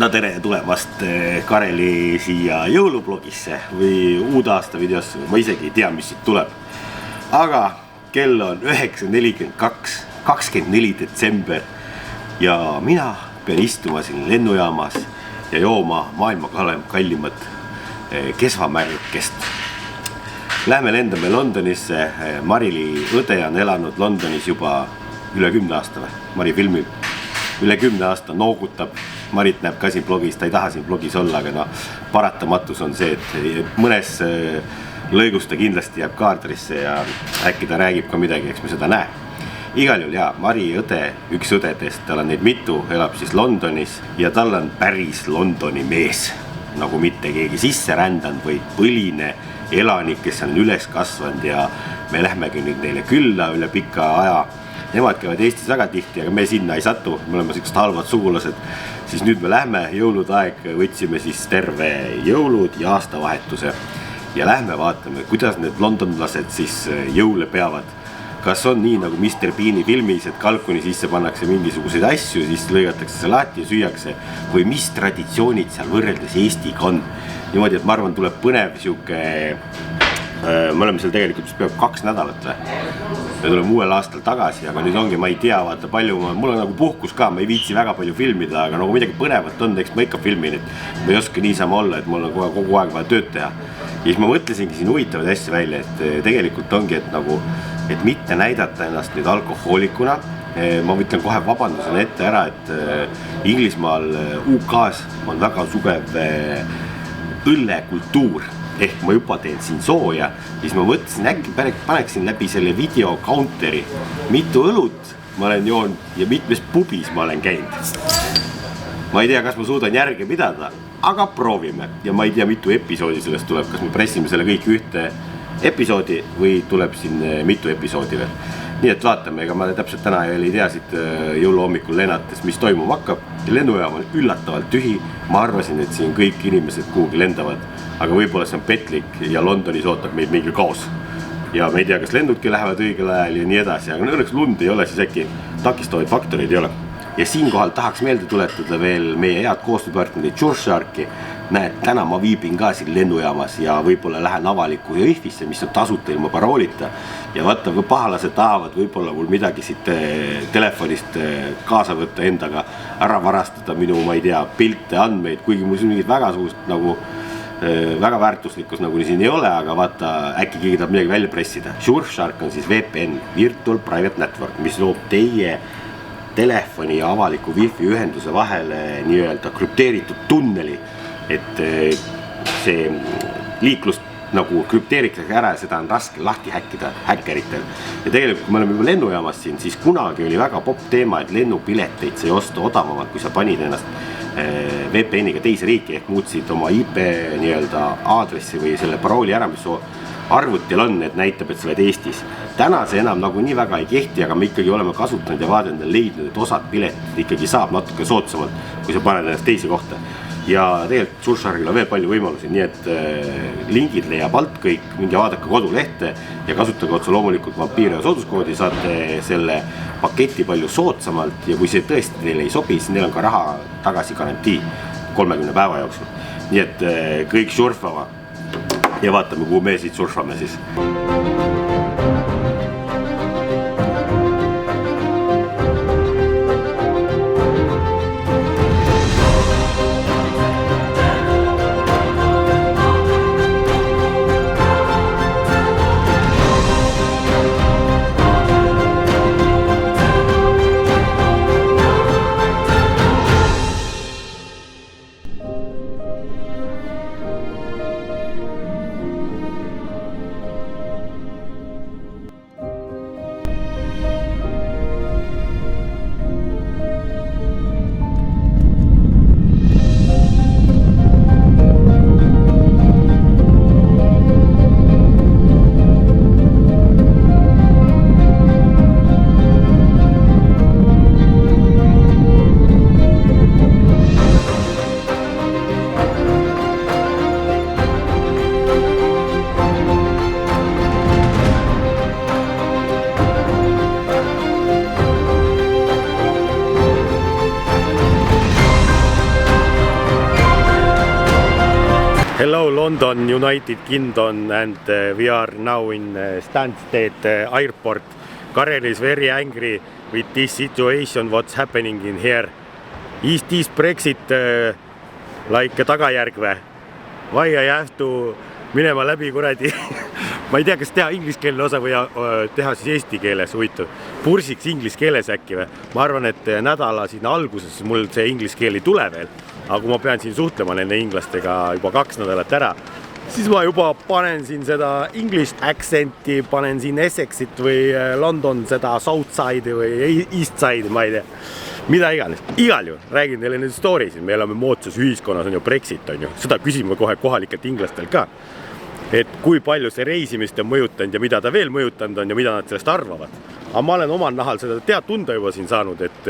no tere tulemast Kareli siia jõulublogisse või uudaasta videosse, ma isegi ei tea, mis siit tuleb. Aga kell on 9:42, 24. detsember ja mina pean istuma siin lennujaamas ja jooma maailma kallimat kesvamärkest. Lähme lendame Londonisse. Marili õde on elanud Londonis juba üle 10 aasta või? Mari filmib üle 10 aasta, noogutab. Marit näeb ka siin blogis, ta ei taha siin blogis olla, aga no paratamatus on see, et mõnes lõigus ta kindlasti jääb kaardrisse ja äkki ta räägib ka midagi, eks me seda näe. Igal juhul Mari õde, üks õdedest, tal on neid mitu, elab siis Londonis ja tal on päris Londoni mees, nagu mitte keegi sisserändanud või põline elanik, kes on üles kasvanud ja me lähmegi nüüd neile külla üle pika aja. Nemad käivad Eestis väga tihti, aga me sinna ei satu, me oleme sellised halvad sugulased. Siis nüüd me lähme, jõulude aeg, võtsime siis terve jõulud ja aastavahetuse ja lähme vaatame, kuidas need londonlased siis jõule peavad. Kas on nii nagu Mr. Beani filmis, et kalkuni sisse pannakse mingisuguseid asju, siis lõigatakse see lahti ja süüakse, või mis traditsioonid seal võrreldes Eestiga on. Niimoodi, et ma arvan, tuleb põnev siuke, me oleme seal tegelikult peab 2 nädalat või? Me tuleme uuel aastal tagasi, aga nüüd ongi, ma ei tea, vaata palju, mul on nagu puhkus ka, ma ei viitsi väga palju filmida, aga nagu midagi põnevat on, eks ma ikka filmin, et ma ei oska niisama olla, et mul on kogu aeg vaja tööd teha. Ja siis ma mõtlesingi siin huvitavaid asja välja, et tegelikult ongi, et nagu, et mitte näidata ennast nüüd alkohoolikuna. Ma võtlen kohe vabandusena ette ära, et Inglismaal UK-s on väga sugev õllekultuur. Ehk ma juba teen siin sooja, siis ma mõtlesin, äkki paneksin läbi selle video counteri, mitu õlut ma olen joonud ja mitmes pubis ma olen käinud. Ma ei tea, kas ma suudan järge pidada, aga proovime. Ja ma ei tea, mitu episoodi sellest tuleb, kas me pressime selle kõik ühte episoodi või tuleb siin mitu episoodi veel. Nii et vaatame, ega ma täpselt täna ei tea siit jõuluhommikul lennates, mis toimuma hakkab. Lennujaam on üllatavalt tühi, ma arvasin, et siin kõik inimesed kuhugi lendavad. Aga võib-olla see on petlik ja Londonis ootab meid mingi kaos. Ja me ei tea, kas lennudki lähevad õigel ajal ja nii edasi, aga õnneks lund ei ole, siis äkki takistavaid faktoreid ei ole. Ja siinkohal tahaks meelde tuletada veel meie head koostööpartnerid Surfsharki. Näed, täna ma viibin ka siin lennujaamas ja võib-olla lähen avalikku Wi-Fisse, mis on tasuta ilma paroolita. Ja vaata, kui pahalased tahavad võib-olla mul midagi siit telefonist kaasa võtta endaga, ära varastada minu, ma ei tea, pilte, andmeid, kuigi mul mingid väga suust nagu väga väärtuslikkus nagu siin ei ole, aga vaata, äkki keegi tahab midagi välja pressida. Surfshark on siis VPN, Virtual Private Network, mis loob teie telefoni ja avaliku Wi-Fi ühenduse vahele nii-öelda krüpteeritud tunneli, et see liiklust nagu krüpteeritakse ära ja seda on raske lahti häkkida häkkeritel. Ja tegelikult, kui me oleme juba lennujaamas siin, siis kunagi oli väga popp teema, et lennupileteid sai osta odavamalt, kui sa panid ennast VPN-iga teise riiki ehk muutsid oma IP nii-öelda aadressi või selle parooli ära, mis su arvutil on, et näitab, et sa oled Eestis. Täna see enam nagu nii väga ei kehti, aga me ikkagi oleme kasutanud ja vaadanud ja leidnud, et osad piletid ikkagi saab natuke soodsamalt, kui sa paned ennast teise kohta. Ja tegelikult Surfsharkil on veel palju võimalusi, nii et lingid leiab alt kõik, mingi vaadake kodulehte ja kasutage otse loomulikult vampiiri ja sooduskoodi, saate selle paketi palju soodsamalt ja kui see tõesti teile ei sobi, siis neil on ka raha tagasi garantii 30 päeva jooksul. Nii et kõik surfama ja vaatame, kuhu me siit surfame siis. Hello London, United Kingdom, and we are now in Stansted airport. Karel is very angry with this situation, what's happening in here. Is this Brexit like tagajärg või? Why I have to minema läbi kuradi? Ma ei tea, kas teha ingliskeelne osa või teha siis eesti keeles, huvitav. Pursiks inglis keeles äkki või? Ma arvan, et nädala siin alguses mul see inglis keel ei tule veel. Aga kui ma pean siin suhtlema nende inglastega juba 2 nädalat ära, siis ma juba panen siin seda English accenti, panen siin Essexit või London seda Southside või Eastside, ma ei tea. Mida iganes. Igal ju, räägin teile nüüd story siin. Me elame moodsas ühiskonnas, on ju Brexit, on ju. Seda küsime kohe kohalikelt inglastel ka. Et kui palju see reisimist on mõjutanud ja mida ta veel mõjutanud on ja mida nad sellest arvavad. Aga ma olen omal nahal seda tunda juba siin saanud, et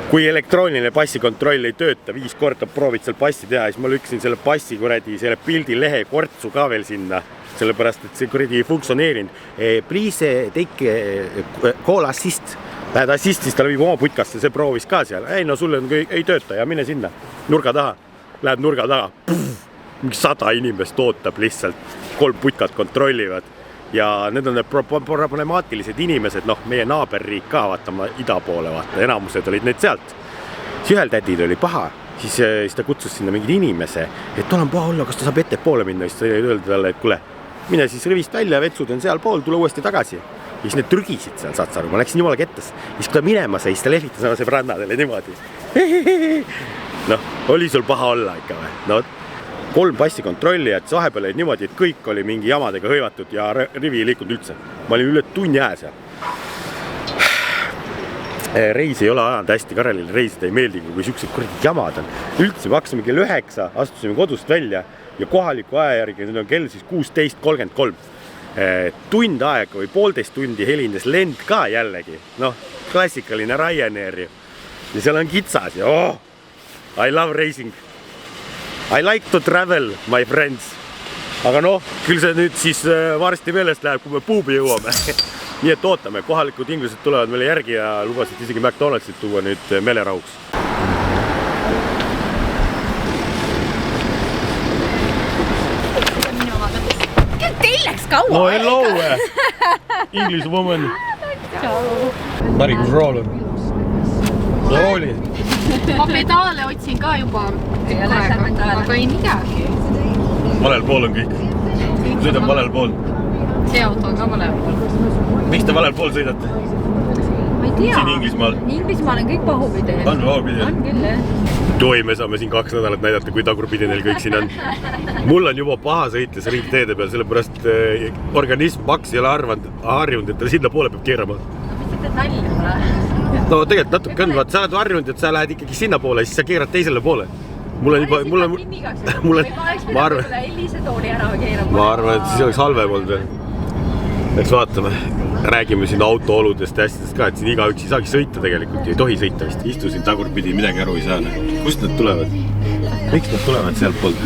kui elektrooniline passikontroll ei tööta, 5 korda proovid seal passi teha, siis ma lüksin selle passi kuradi, selle pildi lehe kortsu ka veel sinna, sellepärast, et see kuradi ei funktsioneerinud. Please take call assist. Lähed assistis, ta viib oma putkasse, see proovis ka seal. Ei, no sulle ei tööta ja mine sinna. Nurga taha. Lähed nurga taha. Mingi 100 inimest ootab lihtsalt. 3 putkat kontrollivad. Ja need on need problemaatilised inimesed, noh, meie naaberriik ka, vaatama ida poole, vaata, enamused olid need sealt. Siis ühel tädil oli paha, siis ta kutsus sinna mingid inimese, et tal on paha olla, kas ta saab ette poole minna, siis ta öeldi talle, et kuule, mine siis rivist välja, vetsud on seal pool, tule uuesti tagasi. Ja siis need trügisid seal, saad sa aru, ma läksin jumala kettas. Ja siis kui ta minema sai, siis ta lehvitas oma sõbrannadele niimoodi. Noh, oli sul paha olla ikka või? No, 3 passi kontrollijad, siis vahepeal olid niimoodi, et kõik oli mingi jamadega hõivatud ja rivi ei liikunud üldse. Ma olin üle tunni aja seal. Reis ei ole ajanud hästi, Karelile reisida ei meeldi, kui siuksed kuradi jamad on. Üldse me hakkasime kell 9, astusime kodust välja ja kohaliku aja järgi on kell siis 16.33. Tund aega või 1,5 tundi helines lend ka jällegi. Noh, klassikaline Ryanair. Ja seal on kitsas ja I love racing. I like to travel, my friends. Aga noh, küll see nüüd siis varsti meelest läheb, kui me puubi jõuame. Nii et ootame, kohalikud inglased tulevad meile järgi ja lubasid isegi McDonaldsit tuua nüüd meelerahuks. Teil läks kaua. No hello, English woman. Mari, kus rool on? Rooli. Ma pedaale otsin ka juba aga ei midagi. Valel pool on kõik. Sõidab valel pool. See auto on ka valel pool. Miks te valel pool sõidate? Ma ei tea. Siin Inglismaal. Inglismaal on kõik pahupidi. On pahupidi? On küll, jah. Toi, me saame siin 2 nädalat näidata, kui tagurpidi neil kõik siin on. Mul on juba paha sõites ringteede peal, sellepärast organism Max ei ole harjunud, et ta sinna poole peab keerama. Mis sa nalja? No tegelikult natuke on, vaat sa oled harjunud, et sa lähed ikkagi sinna poole, siis sa keerad teisele poole. Ma arvan, et siis oleks halvem olnud veel. Eks vaatame, räägime siin auto oludest ja asjadest ka, et siin igaüks ei saagi sõita tegelikult, ei tohi sõita vist. Istu siin tagurpidi, midagi aru ei saa. Kust nad tulevad? Miks nad tulevad sealt poolt?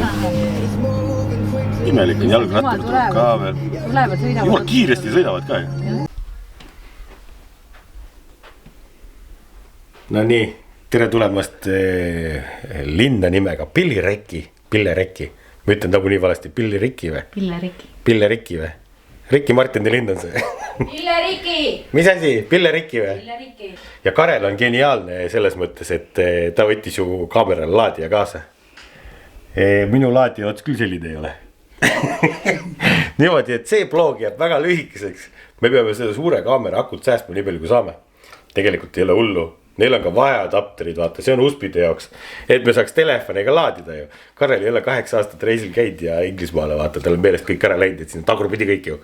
Imelik on, jalgrattur tuleb ka veel. Jumal kiiresti sõidavad ka ju. No nii, tere tulemast linna nimega Pillirekki. Ma ütlen tagu nii valesti, Pillirekki või? Pillirekki või? Rikki Martini lind on see. Pilleriki! Mis asi? Pillirekki või? Ja Karel on geniaalne selles mõttes, et ta võttis ju kaamerale laadija kaasa. Minu laadija ots küll selline ei ole. Niimoodi, et see vlog jääb väga lühikeseks. Me peame selle suure kaamera akut säästma nii palju kui saame. Tegelikult ei ole hullu. Neil on ka vaheadapterid, vaata, see on USB-de jaoks, et me saaks telefoniga laadida ju. Karel ei ole 8 aastat reisil käid ja Inglismaale, vaata, tal on meelest kõik ära läinud, et siin tagurpidi kõik ju.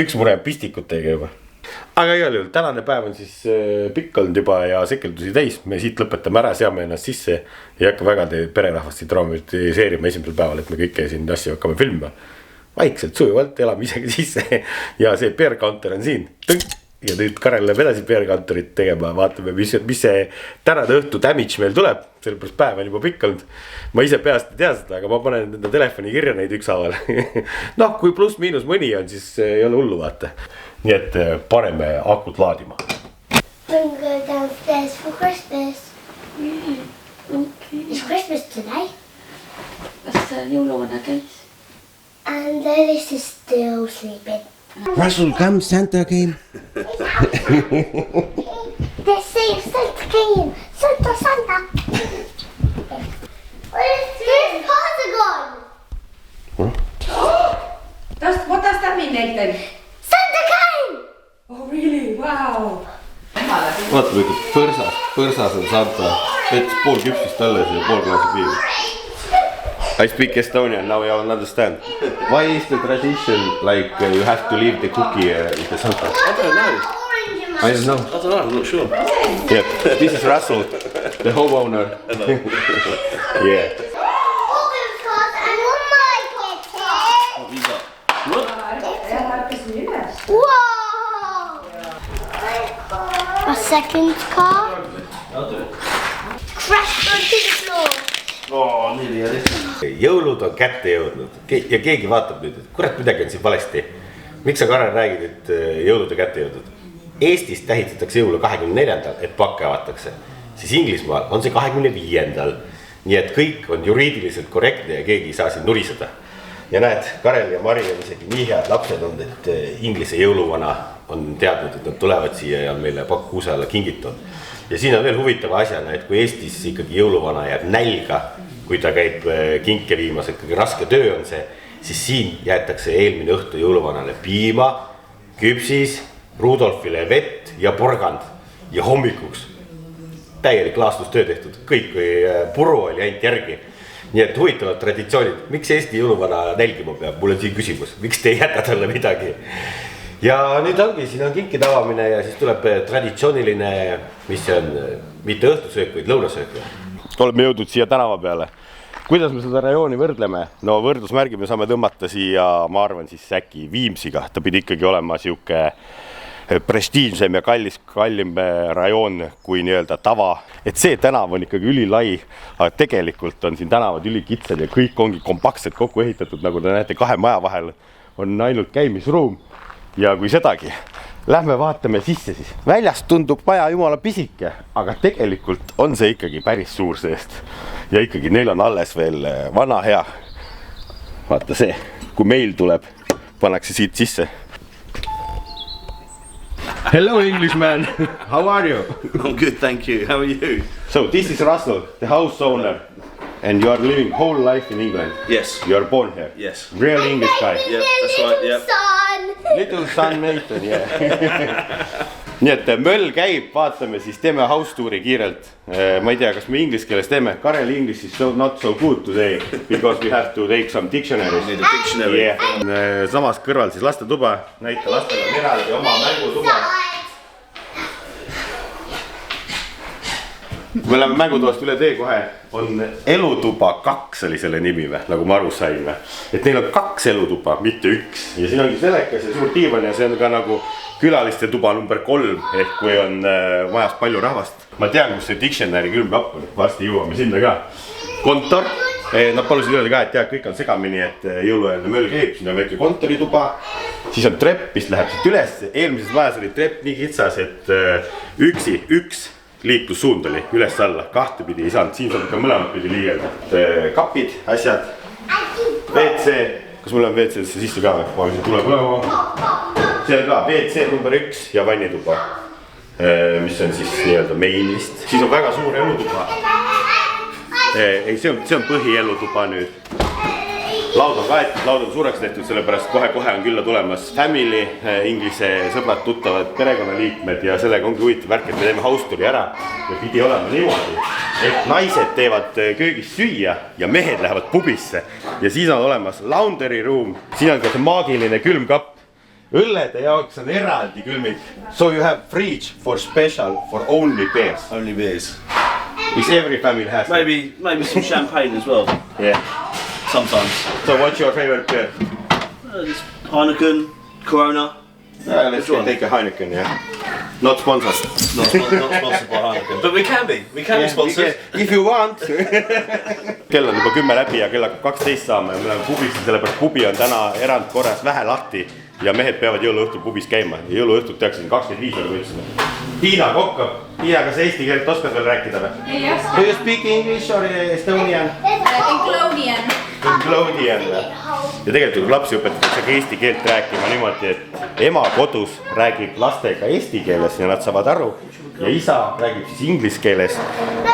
Üks mure on pistikutega juba. Aga igal juhul, tänane päev on siis pikk olnud juba ja sekeldusi täis. Me siit lõpetame ära, seame ennast sisse ja hakka väga pererahvast siit traumatiseerima esimesel päeval, et me kõike siin asju hakkame filmima. Vaikselt, sujuvalt, elame isegi sisse ja see bear counter on siin. Ja nüüd Karel läheb edasi PR-kantorit tegema, vaatame, mis see tänane õhtu damage meil tuleb, sellepärast päev on juba pikk olnud. Ma ise peast ei tea seda, aga ma panen enda telefoni kirja neid ükshaaval. Noh, kui pluss miinus mõni on, siis ei ole hullu, vaata. Nii et paneme akut laadima. We'll go downstairs for Christmas. It's Christmas today. jõuluvana käis? And Alice is still sleeping. Russell, come, Santa came. They say Santa came. Santa. Where's Father gone? What does that mean, Nathan? Santa came! Oh really? Wow! Vaata lükib põrsas on Santa, võttis pool küpsist alles ja pool klaasi piiri. I speak Estonian, now you understand. Why is the tradition like you have to leave the cookie with the Santa? I don't know. I don't know. I don't know, I'm not sure. Yeah, this is Russell, the homeowner. Yeah. Whoa! A second car crashed onto the floor. Oh, nearly had it. Jõulud on kätte jõudnud ja keegi vaatab nüüd, et kurat midagi on siin valesti. Miks sa Karel räägid, et jõulud on kätte jõudnud? Eestis tähistatakse jõulu 24. et pakke avatakse. Siis Inglismaal on see 25. Nii et kõik on juriidiliselt korrektne ja keegi ei saa siin nuriseda. Ja näed, Karel ja Mari on isegi nii head lapsed on, et Inglise jõuluvana on teadnud, et nad tulevad siia ja on meile pakk kuuse alla kingitud. Ja siin on veel huvitava asjana, et kui Eestis ikkagi jõuluvana jääb nälga, kui ta käib kinke viimas, et kõige raske töö on see, siis siin jäetakse eelmine õhtu jõuluvanale piima, küpsis, Rudolfile vett ja porgand ja hommikuks täielik laastustöö tehtud, kõik või puru oli ainult järgi. Nii et huvitavad traditsioonid, miks Eesti jõuluvana nälgima peab, mul on siin küsimus, miks te ei jäta talle midagi? Ja nüüd ongi, siin on kinkide avamine ja siis tuleb traditsiooniline, mis on mitte õhtusöök, vaid lõunasöök. Oleme jõudnud siia tänava peale. Kuidas me seda rajooni võrdleme? No võrdlusmärgi me saame tõmmata siia, ma arvan siis äkki Viimsiga. Ta pidi ikkagi olema siuke prestiinsem ja kallim rajoon kui nii-öelda tava. Et see tänav on ikkagi ülilai, aga tegelikult on siin tänavad ülikitsad ja kõik ongi kompaktselt kokku ehitatud, nagu te näete, kahe maja vahel on ainult käimisruum. Ja kui sedagi, lähme vaatame sisse siis. Väljast tundub maja jumala pisike, aga tegelikult on see ikkagi päris suur seest. Ja ikkagi neil on alles veel vana hea. Vaata see, kui meil tuleb, pannakse siit sisse. Hello Englishman, how are you? I'm good, thank you. How are you? So this is Russell, the house owner. And you are living whole life in England? Yes. You are born here? Yes. Real English guy? Yeah, that's right, yeah. Little son Nathan, yeah. Nii et möll käib, vaatame siis, teeme house touri kiirelt. Ma ei tea, kas me inglise keeles teeme. Karel English is not so good today, because we have to take some dictionaries. Need a dictionary. Yeah. Samas kõrval siis lastetuba, näita lastele on eraldi oma mängutuba. Me oleme mängutuvast üle tee kohe, on elutuba 2 oli selle nimi, nagu ma aru sain. Et neil on 2 elutuba, mitte 1. Ja siin ongi selekas ja suur diivan ja see on ka nagu külaliste tuba number 3, ehk kui on majas palju rahvast. Ma tean, kus see dictionary külmkapp on, varsti jõuame sinna ka. Kontor, nad palusid öelda ka, et jah, kõik on segamini, et jõuluajaline möll käib, siin on väike kontorituba. Siis on trepp, mis läheb siit üles, eelmises majas oli trepp nii kitsas, et üks liiklussuund oli üles alla, 2 pidi ei saanud, siin saab ka mõlemad pidi liigelda. Kapid, asjad, WC, kas mul on WC-desse sisse ka või? Ma siin tuleb see on ka WC number 1 ja vannituba, mis on siis nii-öelda main vist. Siis on väga suur elutuba. Ei, see on põhielutuba nüüd. Laud on kaetud, laud on suureks tehtud, sellepärast kohe on külla tulemas family, inglise sõbrad, tuttavad, perekonnaliikmed ja sellega ongi huvitav värk, et me teeme house touri ära ja pidi olema niimoodi, et naised teevad köögis süüa ja mehed lähevad pubisse ja siis on olemas laundry room, siin on ka see maagiline külmkapp, õllede jaoks on eraldi külmik, so you have fridge for special for only beers. Only beers. Which every family has. Maybe some champagne as well. Yeah. Sometimes. So what's your favorite beer? Just Heineken, Corona. Let's take a Heineken, yeah. Not sponsored. Not sponsored by Heineken. But we can be. We can be sponsored. If you want. Kell on juba 10 läbi ja kell hakkab 12 saama ja me oleme pubis, sellepärast pubi on täna erandkorras vähe lahti ja mehed peavad jõuluõhtul pubis käima. Ja jõuluõhtul tehakse 25 nagu ütlesime. Tiina Kokkab. Tiina, kas eesti keelt oskad veel rääkida või? Ei oska. Do you speak English or Estonian? Estonian. Nickelodeon. Ja tegelikult lapsi õpetatakse eesti keelt rääkima niimoodi, et ema kodus räägib lastega eesti keeles ja nad saavad aru. Ja isa räägib siis inglise keeles,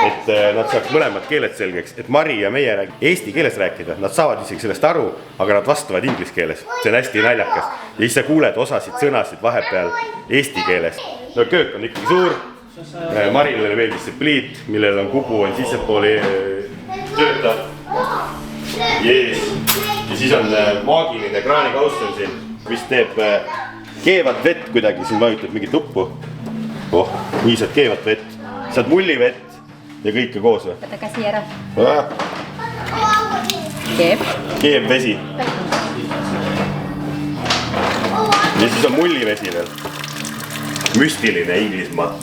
et nad saaks mõlemad keeled selgeks. Et Mari ja meie räägib eesti keeles rääkida, nad saavad isegi sellest aru, aga nad vastavad inglise keeles. See on hästi naljakas. Ja siis sa kuuled osasid sõnasid vahepeal eesti keeles. No köök on ikkagi suur. Marile meeldis see pliit, millel on kubu, on sissepooli töötav. Jees. Ja siis on maagiline kraanikauss on siin, mis teeb keevat vett kuidagi, siin vajutad mingit nuppu. Oh, nii saad keevat vett, saad mullivett ja kõike koos või? Võta käsi ära. Keeb vesi. Ja siis on mullivesi veel. Müstiline Inglismaa.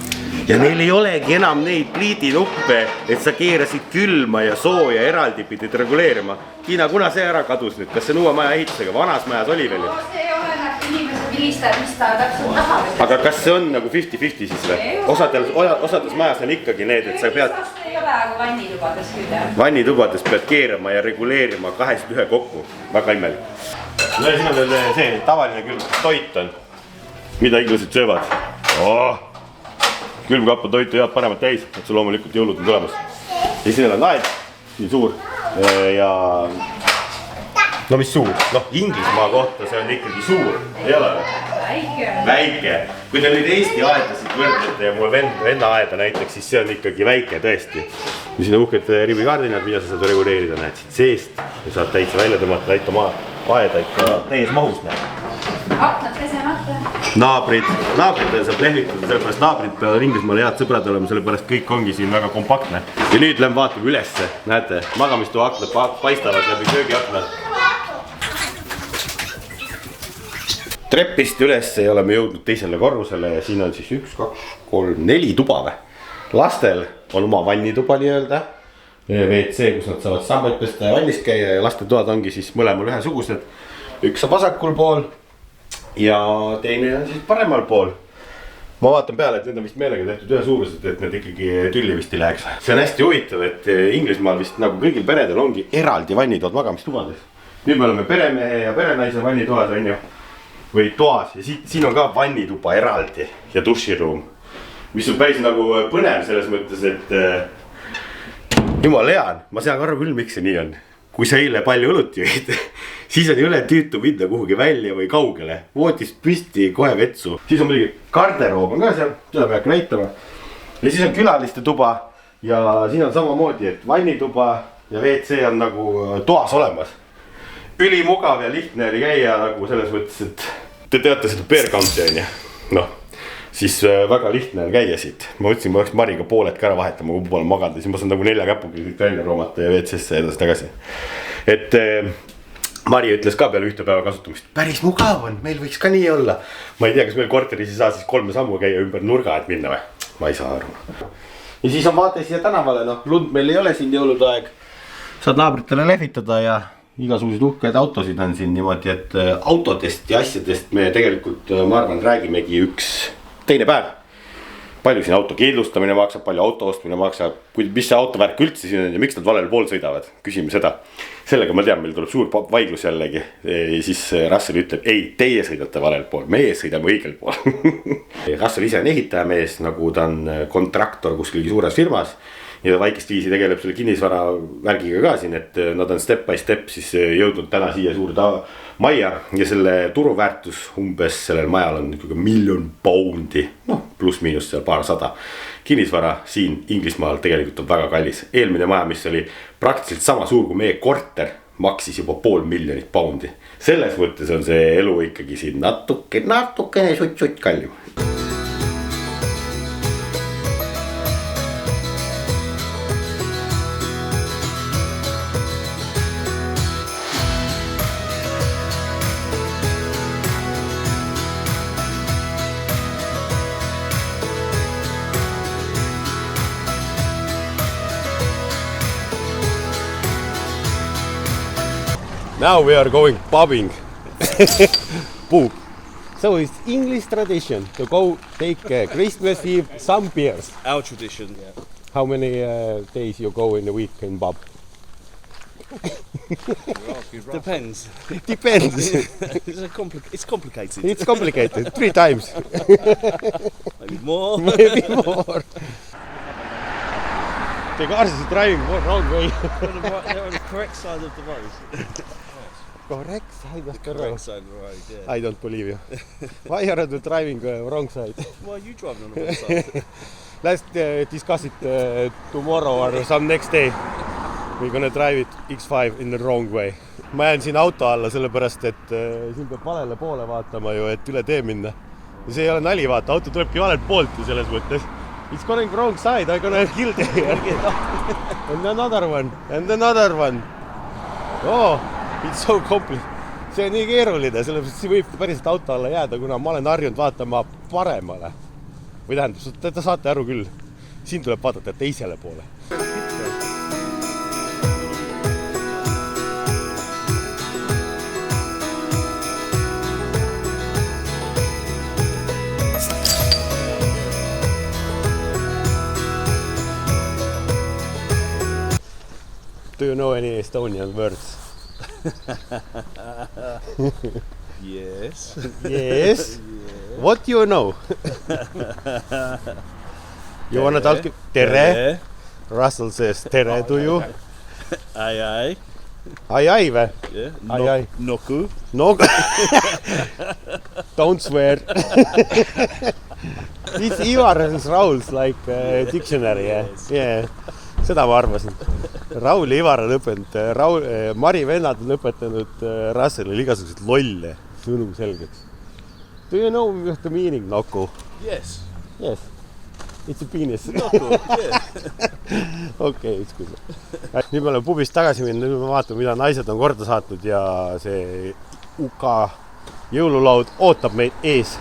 Ja neil ei olegi enam neid pliidinuppe, et sa keerasid külma ja sooja eraldi pidid reguleerima. Kiina, kuna see ära kadus nüüd? Kas see uue maja ehitusega? Vanas majas oli veel? See ei ole inimese vilistajad, mis ta täpselt tahab. Aga kas see on nagu 50-50 siis või? Osades majas on ikkagi need, et sa pead... Ei ole, aga vannitubades küll. Vannitubades pead keerama ja reguleerima 2-1 kokku. Väga imelik. No ja siin on veel see tavaline külm toit on. Mida inglased söövad? Külmkappa toitu head panevad täis, et see loomulikult jõulud on tulemas. Ja siin on aed, siin suur ja no mis suur? Noh, Inglismaa kohta see on ikkagi suur, ei ole? Väike. Kui te nüüd Eesti aedasid võrdlete ja mu venna aeda näiteks, siis see on ikkagi väike tõesti. Ja siin on uhked ribikardinad, mida sa saad reguleerida, näed siit seest ja saad täitsa välja tõmmata, täita oma aeda ikka täies mahus näed. Aknad pesemata. Naabrid saab lehvitada, sellepärast naabrid peavad Inglismaal head sõbrad olema, sellepärast kõik ongi siin väga kompaktne. Ja nüüd lähen vaatame ülesse, näete, magamistoa aknad paistavad läbi söögiakna. Treppist ülesse ja oleme jõudnud teisele korrusele ja siin on siis 1, 2, 3, 4 tuba või. Lastel on oma vannituba nii-öelda, WC, kus nad saavad sambaid pesta ja vannis käia ja laste toad ongi siis mõlemal ühesugused. Üks on vasakul pool ja teine on siis paremal pool. Ma vaatan peale, et need on vist meelega tehtud ühe suurused, et need ikkagi tülli vist ei läheks. See on hästi huvitav, et Inglismaal vist nagu kõigil peredel ongi eraldi vannitoad magamistubades. Nüüd me oleme peremehe ja perenaise vannitoad on ju, või toas ja siin on ka vannituba eraldi ja duširuum. Mis on päris nagu põnev selles mõttes, et jumal hean, ma saan aru küll, miks see nii on. Kui sa eile palju õlut jõid, siis on üle tüütu minna kuhugi välja või kaugele. Voodist püsti kohe vetsu. Siis on muidugi garderoob on ka seal, seda peab näitama. Ja siis on külaliste tuba ja siin on samamoodi, et vannituba ja WC on nagu toas olemas. Ülimugav ja lihtne oli käia nagu selles mõttes, et te teate seda Bear County on ja noh, siis väga lihtne on käia siit. Ma võtsin, ma oleks Mariga pooled ka ära vahetama, kui poole magada, siis ma saan nagu 4 käpugi välja roomata ja WC-sse edasi tagasi. Et Mari ütles ka peale ühte päeva kasutamist, päris mugav on, meil võiks ka nii olla. Ma ei tea, kas meil korteris ei saa siis 3 sammu käia ümber nurga, et minna või? Ma ei saa aru. Ja siis on vaate siia tänavale, noh, lund meil ei ole siin jõulude aeg. Saad naabritele lehvitada ja igasuguseid uhked autosid on siin niimoodi, et autodest ja asjadest me tegelikult, ma arvan, räägimegi üks teine päev. Palju siin auto keeldustamine maksab, palju auto ostmine maksab, mis see autovärk üldse siin on ja miks nad valel pool sõidavad, küsime seda. Sellega ma tean, meil tuleb suur vaiglus jällegi, siis Russell ütleb, ei, teie sõidate valel pool, meie sõidame õigel pool. Russell ise on ehitajamees, nagu ta on kontraktor kuskil suures firmas. Ja vaikist viisi tegeleb selle kinnisvara värgiga ka siin, et nad on step by step siis jõudnud täna siia suurde maja ja selle turuväärtus umbes sellel majal on $1 miljon, noh pluss miinus seal paar sada. Kinnisvara siin Inglismaal tegelikult on väga kallis. Eelmine maja, mis oli praktiliselt sama suur kui meie korter, maksis juba $500 000. Selles mõttes on see elu ikkagi siin natukene sutt kallim. Now we are going pubbing. Pub. So it's English tradition to go take Christmas Eve some beers. Our tradition, yeah. How many days you go in a week in pub? Depends. Depends. It's complicated. It's complicated. 3 times. Maybe more. Maybe more. The cars is driving wrong way. They're on the correct side of the road. Correct side of the road. Correct side of the road, yeah. I don't believe you. Why are you driving wrong side? Why are you driving on the wrong side? Let's discuss it tomorrow or some next day. We're gonna drive it X5 in the wrong way. Ma jään siin auto alla sellepärast, et siin peab valele poole vaatama ju, et üle tee minna. Ja see ei ole nali, vaata, auto tulebki valelt poolt ju selles mõttes. It's going wrong side, I'm gonna kill the and another one, and another one. Oh, it's so complicated. See on nii keeruline, sellepärast see võib päriselt auto alla jääda, kuna ma olen harjunud vaatama paremale. Või tähendab, te saate aru küll. Siin tuleb vaadata teisele poole. Do you know any Estonian words? Yes. Yes. What do you know? You wanna talk? Tere. Russell says tere to you. Ai. Ai või? Yeah. Ai. Noku. No. Don't swear. It's Ivar's Raul's like dictionary. Yeah. Seda ma arvasin. Raul ja Ivar on õpetanud, Mari vennad on õpetanud Russellile igasugused lolle sõnu selgeks. Do you know the meaning, Noku? Yes. Yes. It's a penis. Noku, yeah. Okei, it's good. Nüüd me oleme pubist tagasi minna, nüüd me vaatame, mida naised on korda saatnud ja see UK jõululaud ootab meid ees.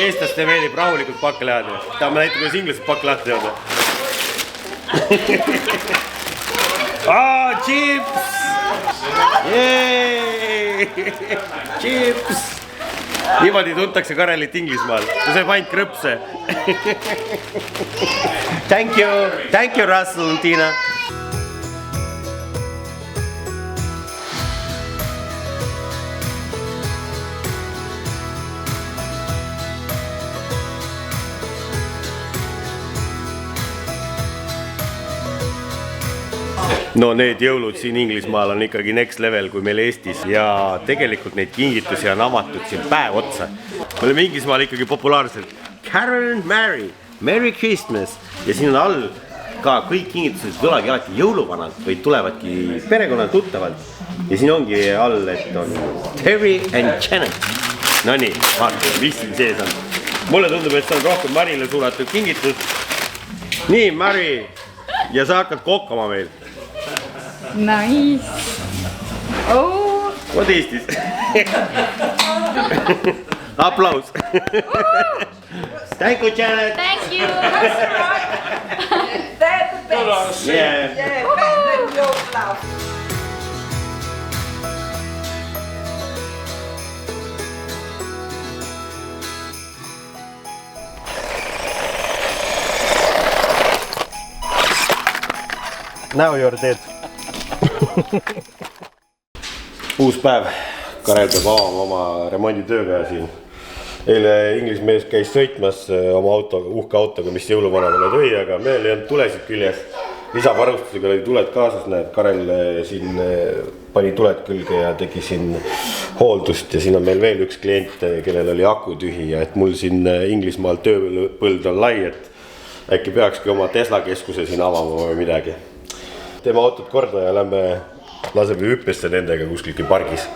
Eestlaste meelib rahulikult pakkelehad. Tahame näita, kuidas inglased pakkelehad teevad. Chips! Yay! Chips! Niimoodi tuntakse Karelit Inglismaal. Ta saab ainult krõpse. Thank you, Russell, Tiina. No need jõulud siin Inglismaal on ikkagi next level kui meil Eestis ja tegelikult neid kingitusi on avatud siin päev otsa. Me oleme Inglismaal ikkagi populaarselt Carol and Mary, Merry Christmas ja siin on all ka kõik kingitused tulegi alati jõuluvanalt või tulevadki perekonnal tuttavalt ja siin ongi all, et on Terry and Janet. No nii, vaata, mis siin sees on. Mulle tundub, et see on rohkem Marile suunatud kingitus. Nii, Mari, ja sa hakkad kokkama meil. Nice. Oh. What is this? Applause. Thank you, Janet. Thank you. They're the best. Yeah. Yeah, better than your love. Now you're dead. Uus päev. Karel peab avama oma remonditööga siin. Eile inglismees käis sõitmas oma autoga, uhke autoga, mis jõuluvanamale tõi, aga meil ei olnud tulesid küljes. Lisavarustusega oli tuled kaasas, näed, Karel siin pani tuled külge ja tegi siin hooldust ja siin on meil veel üks klient, kellel oli aku tühi ja et mul siin Inglismaal tööpõld on lai, et äkki peakski oma Tesla keskuse siin avama või midagi. Teeme autot korda ja lähme laseme hüppesse nendega kuskilgi pargis.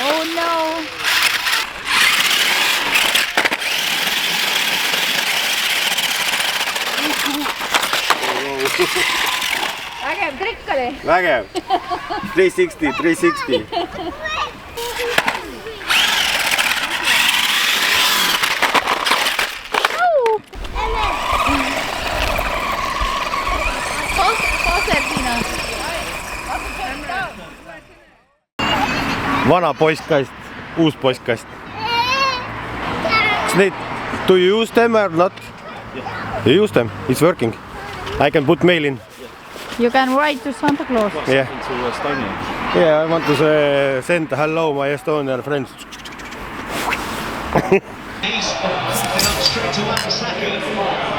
Oh no! Vägev trikk oli! Vägev! 360, 360. Vana postkast, uus postkast. Do you use them or not? You use them, it's working. I can put mail in. You can write to Santa Claus. Yeah. To Estonia. Yeah, I want to send hello my Estonian friends. He's straight to one tracker.